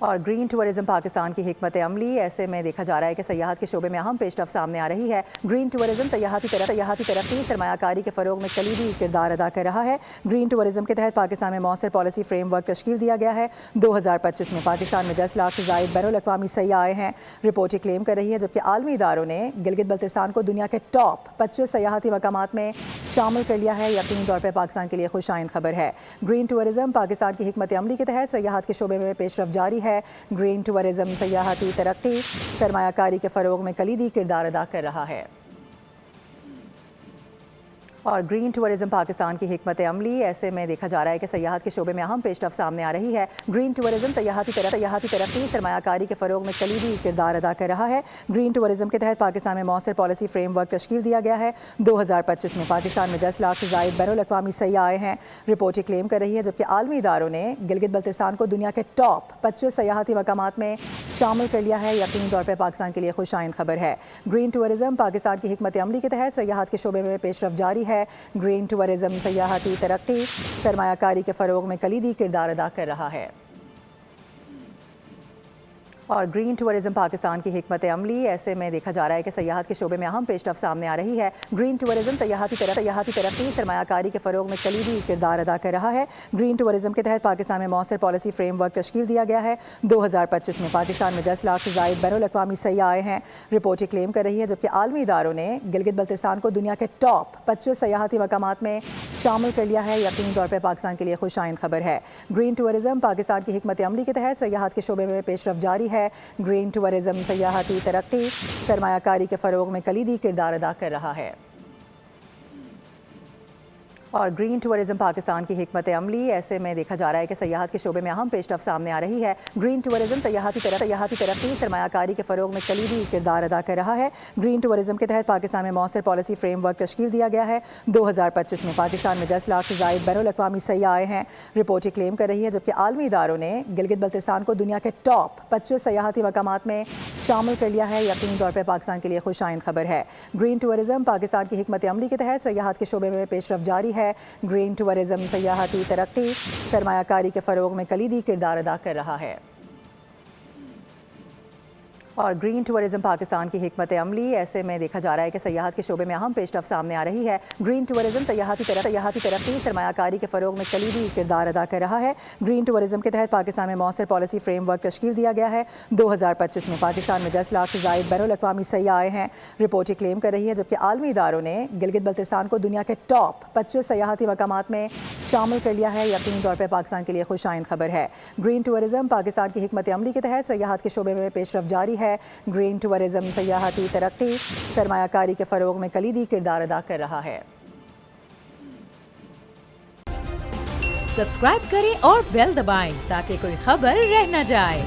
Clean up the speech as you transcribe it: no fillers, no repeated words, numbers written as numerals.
اور green tourism Pakistan کی حکمت عملی، ایسے میں دیکھا جا رہا ہے کہ سیاحت کے شعبے میں اہم پیش رفت سامنے آ رہی ہے۔ گرین ٹورزم سیاحتی ترقی، سرمایہ کاری کے فروغ میں کلیدی کردار ادا کر رہا ہے۔ گرین ٹورزم کے تحت پاکستان میں مؤثر پالیسی فریم ورک تشکیل دیا گیا ہے۔ 2025 میں پاکستان میں 10 لاکھ سے زائد بین الاقوامی سیاح آئے ہیں، رپورٹ یہ کلیم کر رہی ہے، جبکہ عالمی اداروں نے گلگت بلتستان کو دنیا کے ٹاپ 25 سیاحتی مقامات میں شامل کر لیا ہے۔ یقینی طور پر پاکستان کے لیے خوش آئند خبر ہے۔ گرین ٹورزم پاکستان کی حکمت عملی کے تحت سیاحت کے شعبے میں پیش رفت جاری ہے۔ گرین ٹورزم سیاحتی ترقی، سرمایہ کاری کے فروغ میں کلیدی کردار ادا کر رہا ہے۔ اور گرین ٹورزم پاکستان کی حکمت عملی، ایسے میں دیکھا جا رہا ہے کہ سیاحت کے شعبے میں اہم پیش رفت سامنے آ رہی ہے۔ گرین ٹورزم سیاحتی ترقی، سرمایہ کاری کے فروغ میں کلیدی کردار ادا کر رہا ہے۔ گرین ٹورزم کے تحت پاکستان میں مؤثر پالیسی فریم ورک تشکیل دیا گیا ہے۔ 2025 میں پاکستان میں 10 لاکھ سے زائد بین الاقوامی سیاح آئے ہیں، رپورٹ یہ کلیم کر رہی ہے، جبکہ عالمی اداروں نے گلگت بلتستان کو دنیا کے ٹاپ 25 سیاحتی مقامات میں شامل کر لیا ہے۔ یقینی طور پر پاکستان کے لیے خوش آئند خبر ہے۔ گرین ٹورزم پاکستان کی حکمت عملی کے تحت سیاحت کے شعبے میں پیش رفت جاری ہے۔ گرین ٹورزم سیاحتی ترقی، سرمایہ کاری کے فروغ میں کلیدی کردار ادا کر رہا ہے۔ اور گرین ٹورزم پاکستان کی حکمت عملی، ایسے میں دیکھا جا رہا ہے کہ سیاحت کے شعبے میں اہم پیش رفت سامنے آ رہی ہے۔ گرین ٹورزم سیاحتی ترقی، سرمایہ کاری کے فروغ میں کلیدی کردار ادا کر رہا ہے۔ گرین ٹورزم کے تحت پاکستان میں مؤثر پالیسی فریم ورک تشکیل دیا گیا ہے۔ 2025 میں پاکستان میں 10 لاکھ سے زائد بین الاقوامی سیاح آئے ہیں، رپورٹ یہ کلیم کر رہی ہے، جبکہ عالمی اداروں نے گلگت بلتستان کو دنیا کے ٹاپ 25 سیاحتی مقامات میں شامل کر لیا ہے۔ یقینی طور پر پاکستان کے لیے خوش آئند خبر ہے۔ گرین ٹورزم پاکستان کی حکمت عملی کے تحت سیاحت کے شعبے میں پیش رفت جاری ہے۔ گرین ٹورزم سیاحتی ترقی، سرمایہ کاری کے فروغ میں کلیدی کردار ادا کر رہا ہے۔ اور گرین ٹورزم پاکستان کی حکمت عملی، ایسے میں دیکھا جا رہا ہے کہ سیاحت کے شعبے میں اہم پیش رفت سامنے آ رہی ہے۔ گرین ٹورزم سیاحتی ترقی، سرمایہ کاری کے فروغ میں کلیدی کردار ادا کر رہا ہے۔ گرین ٹورزم کے تحت پاکستان میں مؤثر پالیسی فریم ورک تشکیل دیا گیا ہے۔ 2025 میں پاکستان میں 10 لاکھ سے زائد بین الاقوامی سیاح آئے ہیں، رپورٹ یہ کلیم کر رہی ہے، جبکہ عالمی اداروں نے گلگت بلتستان کو دنیا کے ٹاپ 25 سیاحتی مقامات میں شامل کر لیا ہے۔ یقینی طور پر پاکستان کے لیے خوش آئند خبر ہے۔ گرین ٹورزم پاکستان کی حکمت عملی کے تحت سیاحت کے شعبے میں پیش رفت جاری ہے۔ گرین ٹورزم سیاحتی ترقی، سرمایہ کاری کے فروغ میں کلیدی کردار ادا کر رہا ہے۔ اور گرین ٹورزم پاکستان کی حکمت عملی، ایسے میں دیکھا جا رہا ہے کہ سیاحت کے شعبے میں اہم پیش رفت سامنے آ رہی ہے۔ گرین ٹورزم سیاحتی ترقی، سرمایہ کاری کے فروغ میں کلیدی کردار ادا کر رہا ہے۔ گرین ٹورزم کے تحت پاکستان میں مؤثر پالیسی فریم ورک تشکیل دیا گیا ہے۔ 2025 میں پاکستان میں 10 لاکھ سے زائد بین الاقوامی سیاح آئے ہیں، رپورٹ یہ کلیم کر رہی ہے، جبکہ عالمی اداروں نے گلگت بلتستان کو دنیا کے ٹاپ 25 سیاحتی مقامات میں شامل کر لیا ہے۔ یقینی طور پر پاکستان کے لیے خوش آئند خبر ہے۔ گرین ٹورزم پاکستان کی حکمت عملی کے تحت سیاحت کے شعبے میں پیش رفت جاری ہے۔ گرین ٹورزم سیاحتی ترقی، سرمایہ کاری کے فروغ میں کلیدی کردار ادا کر رہا ہے۔ سبسکرائب کریں اور بیل دبائیں تاکہ کوئی خبر رہ نہ جائے۔